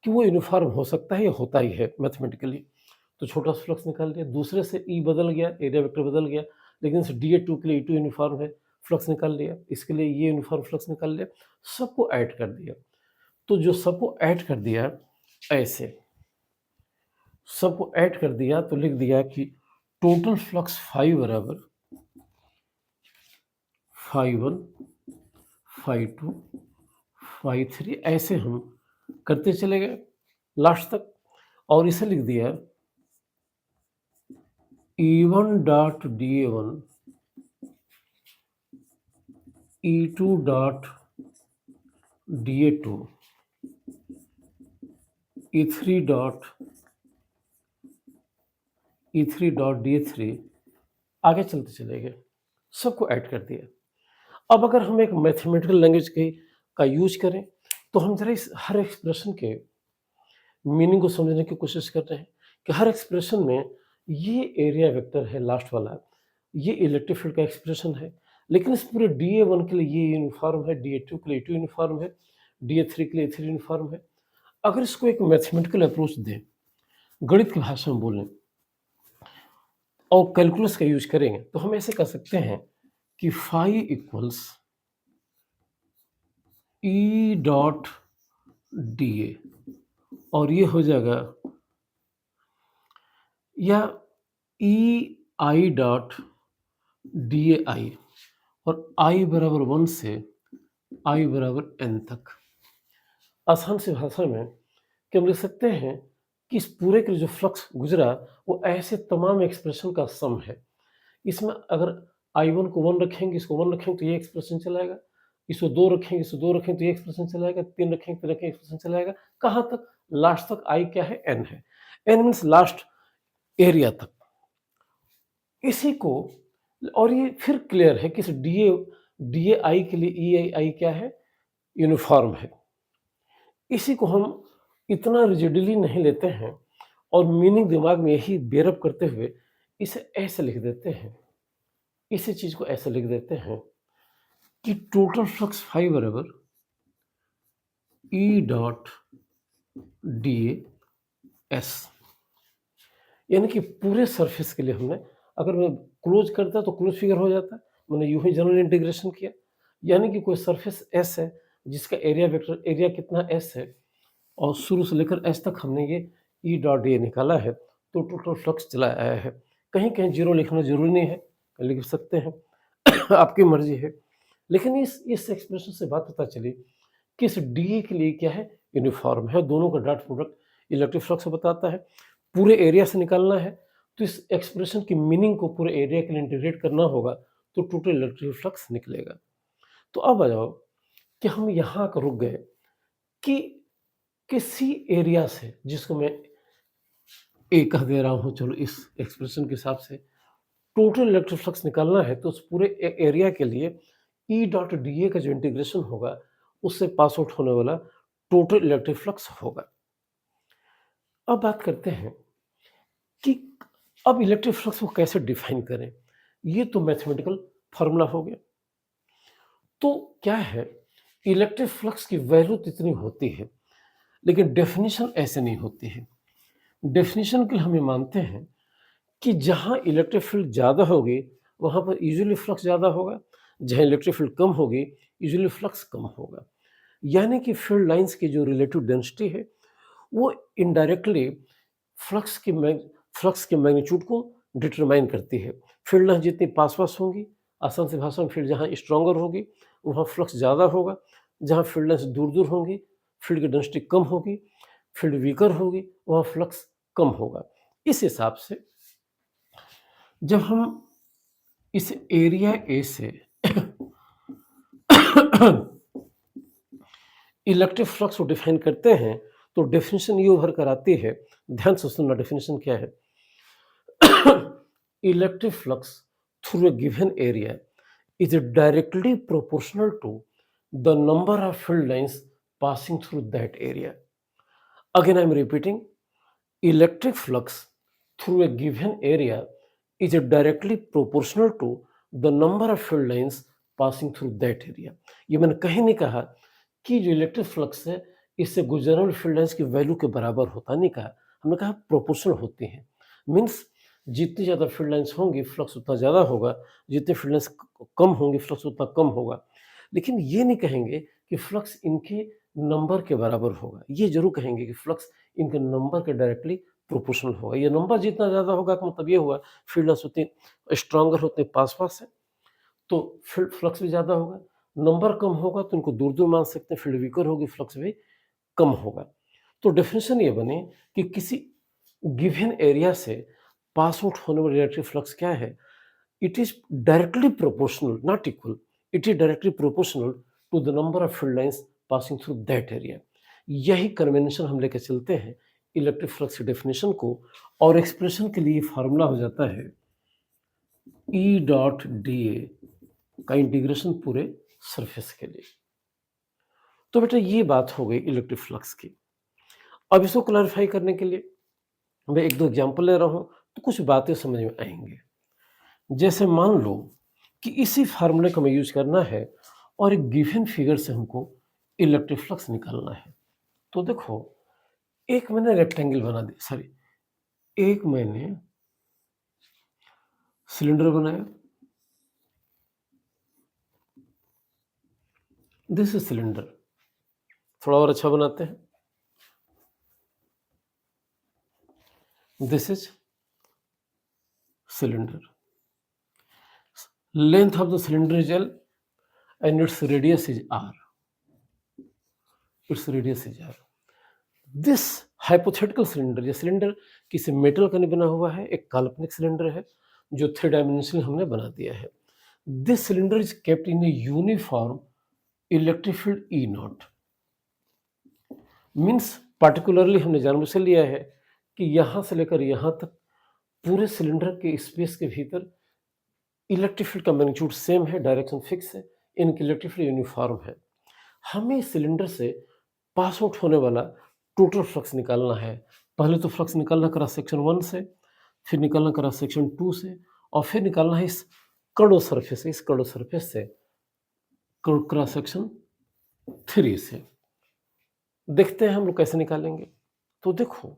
कि वो यूनिफॉर्म हो सकता है या होता ही है मैथमेटिकली। तो छोटा सा फ्लक्स निकाल लिया, दूसरे से ई बदल गया, एरिया वेक्टर बदल गया, लेकिन इस dA2 के लिए E2 यूनिफॉर्म है, फ्लक्स निकाल लिया, इसके लिए ये यूनिफॉर्म फ्लक्स निकाल लिया, सबको ऐड कर दिया। तो जो सबको ऐड कर दिया ऐसे, सबको ऐड कर दिया तो लिख दिया कि टोटल फ्लक्स फाई बराबर φ1 φ2 φ3 ऐसे हम करते चले गए लास्ट तक और इसे लिख दिया E1 dot dA1 E2 dot dA2 E3 dot dA3 आगे चलते चले गए, सबको ऐड कर दिया। अब अगर हम एक मैथमेटिकल लैंग्वेज का यूज करें तो हम जरा इस हर एक्सप्रेशन के मीनिंग को समझने की कोशिश कर रहे हैं कि हर एक्सप्रेशन में ये एरिया वेक्टर है लास्ट वाला, ये इलेक्ट्रिक फील्ड का एक्सप्रेशन है, लेकिन इस पूरे dA1 के लिए ये यूनिफॉर्म है, dA2 के लिए E2 यूनिफॉर्म है, dA3 के लिए E3 यूनिफॉर्म है। अगर इसको एक मैथमेटिकल अप्रोच दें, गणित की भाषा में बोलें और कैलकुलस का यूज करेंगे तो हम ऐसे कर सकते हैं कि phi equals E dot dA और ये हो जाएगा या ई आई डॉट dAi और i बराबर 1 से i बराबर n तक। आसान सी भाषा में कि हम लिख सकते हैं कि इस पूरे के जो फ्लक्स गुजरा वो ऐसे तमाम एक्सप्रेशन का सम है। इसमें अगर I1 को 1 रखेंगे, इसको 1 रखेंगे तो ये एक्सप्रेशन चलाएगा, इसको 2 रखेंगे, इसको 2 रखेंगे तो ये एक्सप्रेशन चलाएगा, 3 रखेंगे तो रखेंगे एक्सप्रेशन चलाएगा। कहाँ तक? लास्ट तक। I क्या है? n है। n मीन्स लास्ट एरिया तक। इसी को और ये फिर क्लियर है कि इस डी ए आई के लिए ई आई आई क्या है? यूनिफॉर्म है। इसी को हम इतना रिजिडली नहीं लेते हैं और मीनिंग दिमाग में यही बेरप करते हुए इसे ऐसे लिख देते हैं, इसी चीज़ को ऐसे लिख देते हैं कि टोटल फ्लक्स फाई बराबर ई डॉट डी एस, यानी कि पूरे सरफेस के लिए हमने, अगर मैं क्लोज करता तो क्लोज फिगर हो जाता, मैंने यूं ही जनरल इंटीग्रेशन किया, यानी कि कोई सरफेस एस है जिसका एरिया वेक्टर एरिया कितना एस है और शुरू से लेकर एस तक हमने ये ई डॉट ए निकाला है, तो टोटल फ्लक्स चला आया है। कहीं कहीं जीरो लिखना जरूरी नहीं है, लिख सकते हैं आपकी मर्जी है। लेकिन इस एक्सप्रेशन से बात पता चली कि इस डी के लिए क्या है? यूनिफॉर्म है, दोनों का डॉट प्रोडक्ट इलेक्ट्रिक फ्लक्स बताता है। पूरे एरिया से निकालना है तो इस एक्सप्रेशन की मीनिंग को पूरे एरिया के लिए इंटीग्रेट करना होगा, तो टोटल इलेक्ट्रिक फ्लक्स निकलेगा। तो अब आ जाओ कि हम यहाँ का रुक गए कि किसी एरिया से, जिसको मैं ए कह दे रहा हूँ, चलो इस एक्सप्रेशन के हिसाब से टोटल इलेक्ट्रिक फ्लक्स निकालना है, तो उस पूरे एरिया के लिए ई डॉट डी ए का जो इंटीग्रेशन होगा उससे पास आउट होने वाला टोटल इलेक्ट्रिक फ्लक्स होगा। अब बात करते हैं कि अब इलेक्ट्रिक फ्लक्स को कैसे डिफाइन करें। ये तो मैथमेटिकल फार्मूला हो गया। तो क्या है, इलेक्ट्रिक फ्लक्स की वैल्यू तो इतनी होती है, लेकिन डेफिनेशन ऐसे नहीं होती है। डेफिनेशन के लिए हम ये मानते हैं कि जहाँ इलेक्ट्रिक फील्ड ज़्यादा होगी वहाँ पर यूजुअली फ्लक्स ज़्यादा होगा, जहाँ इलेक्ट्रिक फील्ड कम होगी यूजुअली फ्लक्स कम होगा। यानी कि फील्ड लाइंस की जो रिलेटिव डेंसिटी है वो इनडायरेक्टली फ्लक्स के मैग्नीट्यूड को डिटरमाइन करती है। फील्ड लाइन जितनी पास पास होंगी, आसान सी भाषा में फील्ड जहाँ स्ट्रॉन्गर होगी वहाँ फ्लक्स ज़्यादा होगा, जहाँ फील्ड लाइन से दूर दूर होंगी फील्ड की डेंसिटी कम होगी, फील्ड वीकर होगी वहाँ फ्लक्स कम होगा। इस हिसाब से जब हम इस एरिया ए से इलेक्ट्रिक फ्लक्स को डिफाइन करते हैं तो डेफिनेशन ये उभर कर आती है, ध्यान से सुनना डेफिनेशन क्या है। Electric flux through a given area is directly proportional to the number of field lines passing through that area. Again, I am repeating, electric flux through a given area is directly proportional to the number of field lines passing through that area. ये मैंने कहीं नहीं कहा कि जो electric flux है इससे गुजरने वाली फील्ड लाइंस की वैल्यू के बराबर होता, नहीं कहा, हमने कहा प्रोपोर्शनल होती हैं। मीन्स जितनी ज़्यादा फील्ड लाइंस होंगी फ्लक्स उतना ज़्यादा होगा, जितनी फील्ड लाइंस कम होंगी फ्लक्स उतना कम होगा। लेकिन ये नहीं कहेंगे कि फ्लक्स इनके नंबर के बराबर होगा, ये जरूर कहेंगे कि फ्लक्स इनके नंबर के डायरेक्टली प्रोपोर्शनल होगा। ये नंबर जितना ज़्यादा होगा का मतलब ये हुआ फील्ड लाइंस उतनी स्ट्रॉन्गर होते पास पास है तो फ्लक्स भी ज़्यादा होगा, नंबर कम होगा तो इनको दूर दूर मान सकते हैं, फील्ड वीकर होगी फ्लक्स भी कम होगा। तो डेफिनेशन ये बने कि किसी गिवन एरिया से पास आउट होने वाली इलेक्ट्रिक फ्लक्स क्या है, it is directly proportional not equal, it is directly proportional to the number of field lines passing through that area. यही कन्वेंशन हम लेकर चलते हैं इलेक्ट्रिक फ्लक्स की डेफिनेशन को, और एक्सप्रेशन के लिए फार्मूला हो जाता है ई डॉट डी ए का इंटीग्रेशन पूरे सरफेस के लिए। तो बेटा ये बात हो गई इलेक्ट्रिक फ्लक्स की। अब इसको क्लैरिफाई करने के लिए मैं एक दो एग्जांपल ले रहा हूँ तो कुछ बातें समझ में आएंगे। जैसे मान लो कि इसी फार्मूले को हमें यूज करना है और एक गिवन फिगर से हमको इलेक्ट्रिक फ्लक्स निकालना है। तो देखो एक मैंने रेक्टेंगल बना दिया, सॉरी एक मैंने सिलेंडर बनाया, दिस इज सिलेंडर। थोड़ा और अच्छा बनाते हैं, this is cylinder. Length of the cylinder is L and its radius is R. Its radius is R. This hypothetical cylinder, ये सिलेंडर किसी मेटल का नहीं बना हुआ है, एक काल्पनिक सिलेंडर है जो 3 डायमेंशनल हमने बना दिया है। This cylinder is kept in a uniform electric field E not. Means particularly हमने जानबूझ से लिया है कि यहाँ से लेकर यहाँ तक पूरे सिलेंडर के स्पेस के भीतर इलेक्ट्रिक फील्ड का मैग्नीट्यूड सेम है, डायरेक्शन फिक्स है, इनकी इलेक्ट्रिक फील्ड यूनिफॉर्म है। हमें सिलेंडर से पास आउट होने वाला टोटल फ्लक्स निकालना है। पहले तो फ्लक्स निकालना क्रॉस सेक्शन 1 से, फिर निकालना क्रॉस सेक्शन 2 से, और फिर निकालना है इस कर्व सरफेस से, इस कर्व सरफेस से क्रॉस सेक्शन 3 से। देखते हैं हम लोग कैसे निकालेंगे। तो देखो,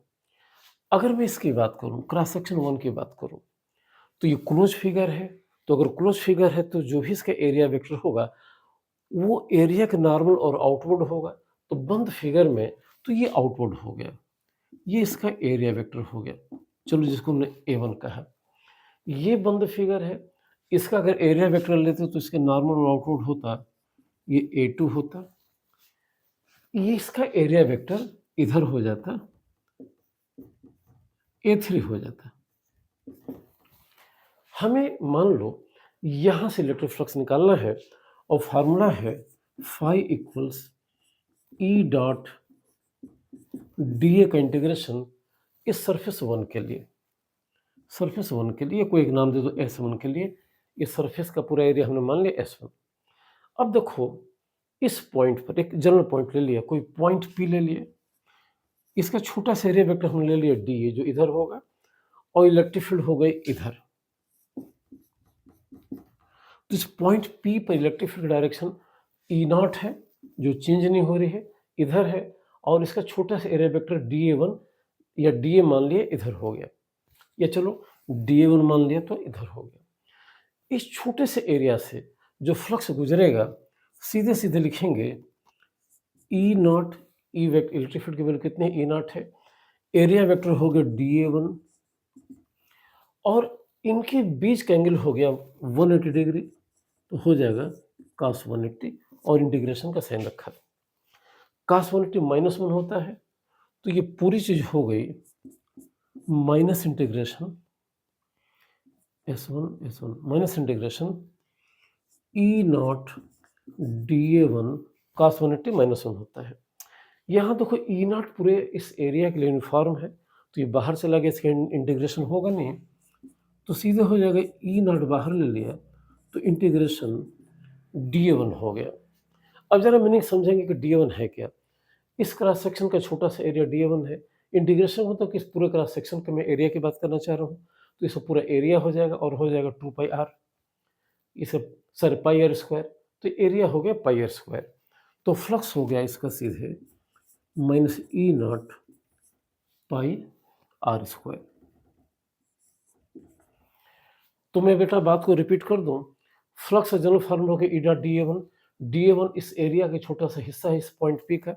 अगर मैं इसकी बात करूं, क्रॉस सेक्शन 1 की बात करूं, तो ये क्लोज फिगर है। तो अगर क्लोज फिगर है तो जो भी इसका एरिया वेक्टर होगा वो एरिया के नॉर्मल और आउटवर्ड होगा। तो बंद फिगर में तो ये आउटवर्ड हो गया, ये इसका एरिया वेक्टर हो गया, चलो जिसको हमने A1 कहा। ये बंद फिगर है, इसका अगर एरिया वेक्टर लेते तो इसके नॉर्मल और आउटवर्ड होता, ये A2 होता। ये इसका एरिया वेक्टर इधर हो जाता, A3 हो जाता। हमें मान लो यहाँ से इलेक्ट्रिक फ्लक्स निकालना है और फार्मूला है phi equals E dot d a का इंटीग्रेशन इस सरफेस 1 के लिए, सरफेस 1 के लिए कोई एक नाम दे दो S1 के लिए। इस सरफेस का पूरा एरिया हमने मान लिया S1। अब देखो, इस पॉइंट पर एक जनरल पॉइंट ले लिया, कोई पॉइंट P ले लिया, इसका छोटा सा एरिया वेक्टर हमने ले लिया DA जो इधर होगा, और इलेक्ट्रिक फील्ड हो गई इधर। तो इस पॉइंट P पर इलेक्ट्रिक फील्ड डायरेक्शन E0 है जो चेंज नहीं हो रही है, इधर है, और इसका छोटा सा एरिया वेक्टर DA1 या DA मान लिया इधर हो गया, या चलो DA1 मान लिया तो इधर हो गया। इस छोटे से एरिया से जो फ्लक्स गुजरेगा सीधे सीधे लिखेंगे E0, E vector electric field की वैल्यू कितनी है, E0 है, एरिया वेक्टर हो गया DA1, और इनके बीच का एंगल हो गया 180 डिग्री, तो हो जाएगा cos 180, और इंटीग्रेशन का साइन रखा। cos 180 -1 होता है, तो ये पूरी चीज हो गई minus integration S1 minus integration E0 DA1 cos 180 -1 होता है। यहाँ देखो E0 पूरे इस एरिया के लिए यूनिफॉर्म है, तो ये बाहर चला गया, इसका इंटीग्रेशन होगा नहीं, तो सीधे हो जाएगा E0 बाहर ले लिया तो इंटीग्रेशन DA1 हो गया। अब जरा मीनिंग समझेंगे कि DA1 है क्या। इस क्रॉस सेक्शन का छोटा सा एरिया DA1 है, इंटीग्रेशन मतलब कि इस पूरे क्रॉस सेक्शन का मैं एरिया की बात करना चाह रहा हूँ, तो इसका पूरा एरिया हो जाएगा और हो जाएगा 2πr, इसे सर πr², तो एरिया हो गया πr²। तो फ्लक्स हो गया इसका सीधे -E0 πr²। तो मैं बेटा बात को रिपीट कर दूं, फ्लक्स का जनरल फार्मूला हो गया E डॉट DA1। DA1 इस एरिया का छोटा सा हिस्सा है, इस पॉइंट P का।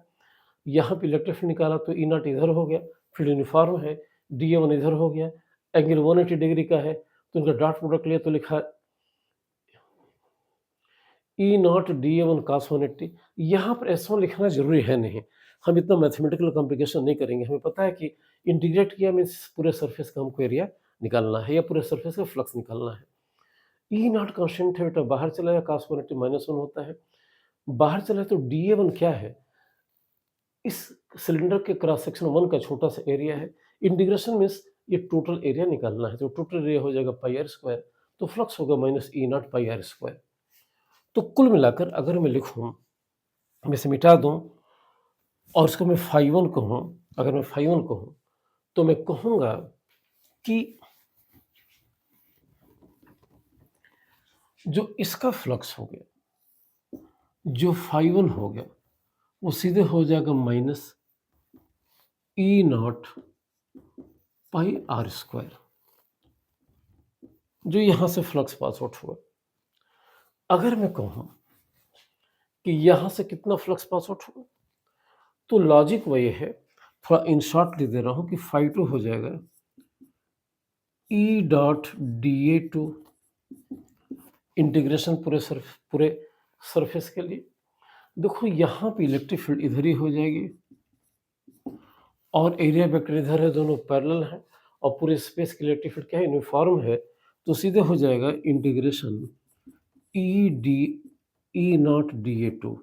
यहाँ पे इलेक्ट्रिक फील्ड निकाला तो E0 इधर हो गया, फील्ड यूनिफॉर्म है, DA1 इधर हो गया, एंगल 180 डिग्री का है, तो इनका डॉट प्रोडक्ट लिया तो लिखा E0 DA1 cos 180। यहाँ पर S1 लिखना जरूरी है नहीं, हम इतना मैथमेटिकल कॉम्प्लिकेशन नहीं करेंगे। हमें पता है कि इंटीग्रेट किया मीन्स पूरे सरफेस का हमको एरिया निकालना है या पूरे सरफेस का फ्लक्स निकालना है। E0 कांस्टेंट है बेटा, बाहर चला गया cos 180 -1 होता है, बाहर चला तो DA1 क्या है, इस सिलेंडर के क्रॉस सेक्शन 1 का छोटा सा एरिया है। इंटीग्रेशन मीन्स ये टोटल एरिया निकालना है, तो टोटल एरिया हो जाएगा πr², तो फ्लक्स होगा -E0 πr²। तो कुल मिलाकर अगर मैं लिखूं, मैं इसे मिटा दूं और इसको मैं φ1 कहूं, अगर मैं φ1 कहूं तो मैं कहूंगा कि जो इसका फ्लक्स हो गया, जो φ1 हो गया, वो सीधे हो जाएगा -E0 πr², जो यहां से फ्लक्स पास आउट हुआ। अगर मैं कहूं कि यहां से कितना फ्लक्स पास आउट हुआ, तो लॉजिक वही है, थोड़ा इन शॉर्ट लिख दे रहा हूं कि φ2 हो जाएगा E डॉट DA2 इंटीग्रेशन पूरे सरफेस के लिए। देखो यहाँ पे इलेक्ट्रिक फील्ड इधर ही हो जाएगी और एरिया वेक्टर इधर है, दोनों पैरेलल हैं, और पूरे स्पेस की इलेक्ट्रिक फील्ड क्या है, यूनिफॉर्म है, तो सीधे हो जाएगा इंटीग्रेशन E0 DA2।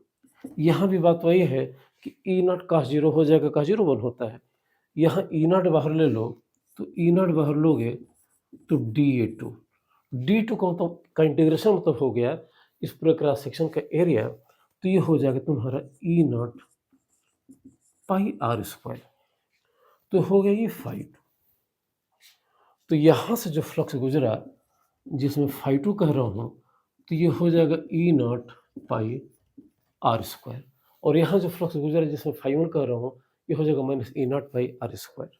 यहाँ भी बात वही है कि E0 cos 0 हो जाएगा, cos 0 1 होता है, यहाँ E0 बाहर ले लो तो E0 बाहर लोगे तो DA2 का इंटीग्रेशन मतलब हो गया इस पूरे क्रॉस सेक्शन का एरिया, तो ये हो जाएगा तुम्हारा ई नॉट पाई आर स्क्वायर। तो हो गया ये फाई। तो यहाँ से जो फ्लक्स गुजरा, जिसमें फाई टू कह रहा हूँ, तो ये हो जाएगा ई नॉट पाई आर स्क्वायर। और यहाँ जो फ्लक्स गुजरा जिसमें फाई वन कह रहा हूँ, ये हो जाएगा माइनस ई नॉट पाई आर स्क्वायर।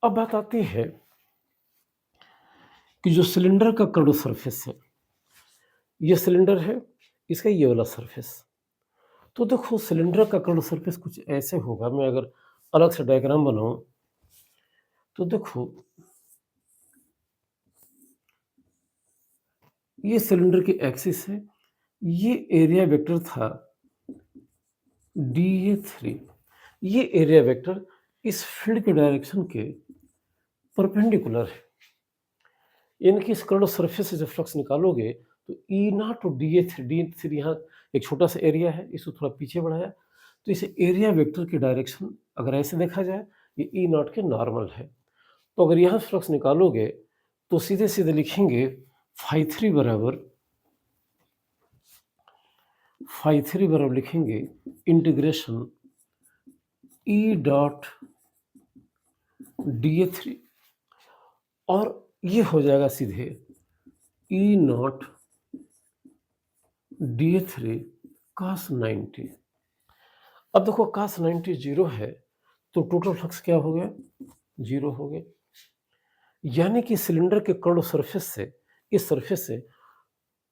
अब बात आती है कि जो सिलेंडर का कर्व सरफेस है, ये सिलेंडर है, इसका ये वाला सरफेस। तो देखो सिलेंडर का कर्व सरफेस कुछ ऐसे होगा। मैं अगर अलग से डायग्राम बनाऊं तो देखो, ये सिलेंडर की एक्सिस है, ये एरिया वेक्टर था dA3। ये एरिया वेक्टर इस फील्ड के डायरेक्शन के परपेंडिकुलर है। यानी कि इस कर्व सरफेस से जब फ्लक्स निकालोगे तो ई नॉट और डी ए थ्री यहाँ एक छोटा सा एरिया है, इसको थोड़ा पीछे बढ़ाया, तो इस एरिया वेक्टर की डायरेक्शन अगर ऐसे देखा जाए, ये ई नॉट के नॉर्मल है। तो अगर यहाँ फ्लक्स निकालोगे तो सीधे सीधे लिखेंगे फाई थ्री बराबर लिखेंगे इंटीग्रेशन ई डॉट dA3, और ये हो जाएगा सीधे ई नॉट dA3 cos 90। अब देखो cos 90 जीरो है, तो टोटल फ्लक्स क्या हो गया? जीरो हो गया। यानी कि सिलेंडर के कर्व सरफेस से, इस सरफेस से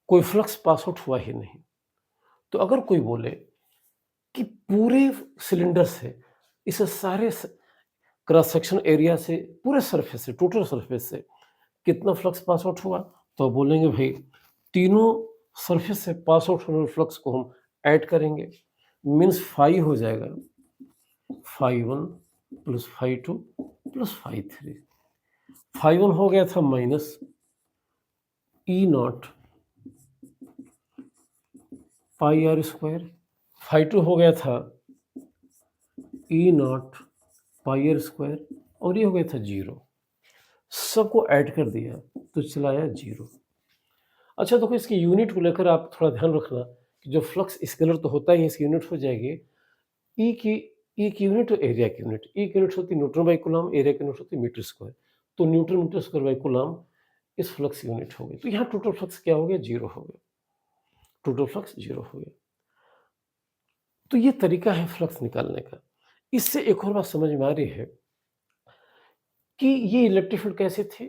कोई फ्लक्स पास आउट हुआ ही नहीं। तो अगर कोई बोले कि पूरे सिलेंडर से, इस सारे क्रॉस सेक्शन एरिया से, पूरे सरफेस से, टोटल सरफेस से कितना फ्लक्स पास आउट हुआ, तो बोलेंगे भाई तीनों सरफेस से पास आउट होने वाले फ्लक्स को हम ऐड करेंगे, मीन्स फाई हो जाएगा phi one plus phi two plus phi three. Phi one हो गया था माइनस ई naught pi r square, phi two हो गया था e naught pi r square, और ये हो गया था जीरो। सबको ऐड कर दिया तो चला आया जीरो। अच्छा देखो, इसकी यूनिट को लेकर आप थोड़ा ध्यान रखना कि जो फ्लक्स स्केलर तो होता ही, इसकी यूनिट हो जाएगी ई की यूनिट और एरिया की यूनिट। ई की यूनिट होती है न्यूटन बाई कूलम, एरिया की यूनिट होती है मीटर स्क्वायर। तो newton metre square by coulomb इस फ्लक्स यूनिट हो गई। तो यहाँ टोटल फ्लक्स क्या हो गया? जीरो हो गया। टोटल फ्लक्स जीरो हो गया। तो ये तरीका है फ्लक्स निकालने का। इससे एक और बात समझ में आ रही है कि ये इलेक्ट्रिक फील्ड कैसे थे?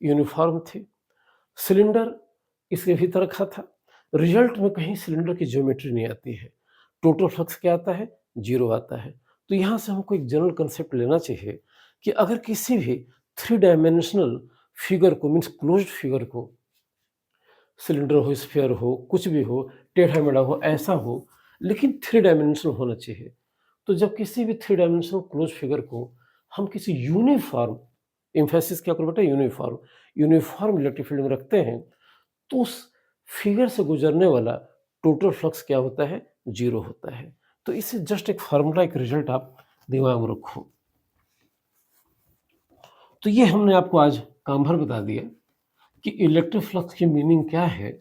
यूनिफॉर्म थे। सिलेंडर इसके भीतर रखा था। रिजल्ट में कहीं सिलेंडर की ज्योमेट्री नहीं आती है। टोटल फ्लक्स क्या आता है? जीरो आता है। तो यहाँ से हमको एक जनरल कंसेप्ट लेना चाहिए कि अगर किसी भी थ्री डायमेंशनल फिगर को, मीन्स क्लोज्ड फिगर को, सिलेंडर हो, स्फीयर हो, कुछ भी हो, टेढ़ा मेढ़ा हो, ऐसा हो, लेकिन थ्री डायमेंशनल होना चाहिए। तो जब किसी भी थ्री डायमेंशनल क्लोज फिगर को हम किसी यूनिफॉर्म, एम्फेसिस क्या करो बेटा? यूनिफॉर्म, यूनिफॉर्म इलेक्ट्रिक फील्ड में रखते हैं, तो उस फिगर से गुजरने वाला टोटल फ्लक्स क्या होता है? जीरो होता है। तो इससे जस्ट एक फार्मूला, एक रिजल्ट आप दिमाग में रखो। तो ये हमने आपको आज काम भर बता दिया कि इलेक्ट्रिक फ्लक्स की मीनिंग क्या है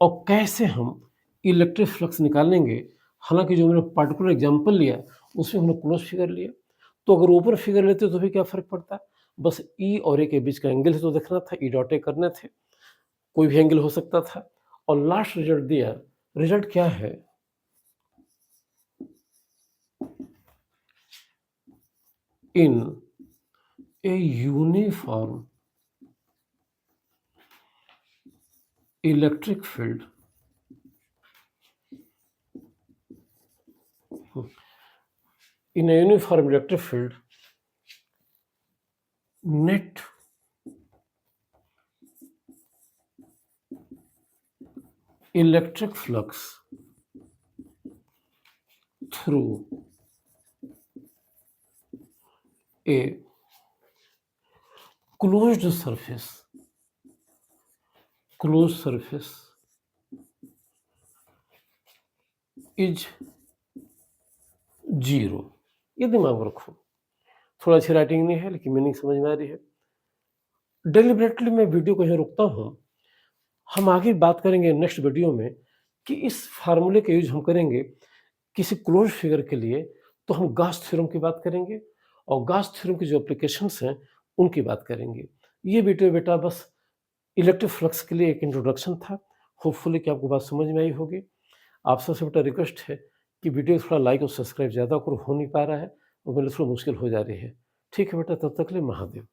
और कैसे हम इलेक्ट्रिक फ्लक्स निकालेंगे। हालांकि जो मैंने पार्टिकुलर एग्जांपल लिया उसमें हमने क्लोज फिगर लिया, तो अगर ऊपर फिगर लेते तो भी क्या फ़र्क पड़ता? बस ई और ए के बीच का एंगल तो देखना था, ई डॉट ए करने थे, कोई भी एंगल हो सकता था। और लास्ट रिजल्ट दिया। रिजल्ट क्या है? In a uniform electric field, in a uniform electric field, net electric flux through a closed surface is zero. ये दिमाग में रखो। थोड़ा अच्छी राइटिंग नहीं है लेकिन मीनिंग समझ में आ रही है। डेलिबरेटली मैं वीडियो को यहाँ रुकता हूँ। हम आगे बात करेंगे नेक्स्ट वीडियो में कि इस फ़ॉर्मूले का यूज़ हम करेंगे किसी क्लोज़ फिगर के लिए, तो हम गॉस थ्योरम की बात करेंगे और गॉस थ्योरम की जो एप्लीकेशंस हैं, उनकी बात करेंगे। ये वीडियो बेटा बस इलेक्ट्रिक फ्लक्स के लिए एक इंट्रोडक्शन था। होपफुली कि आपको बात समझ में आई होगी। आप सबसे बेटा रिक्वेस्ट है कि वीडियो थोड़ा लाइक और सब्सक्राइब ज़्यादा करो, हो नहीं पा रहा है और मेरे लिए थोड़ा मुश्किल हो जा रही है। ठीक है बेटा, तब तक के लिए महादेव।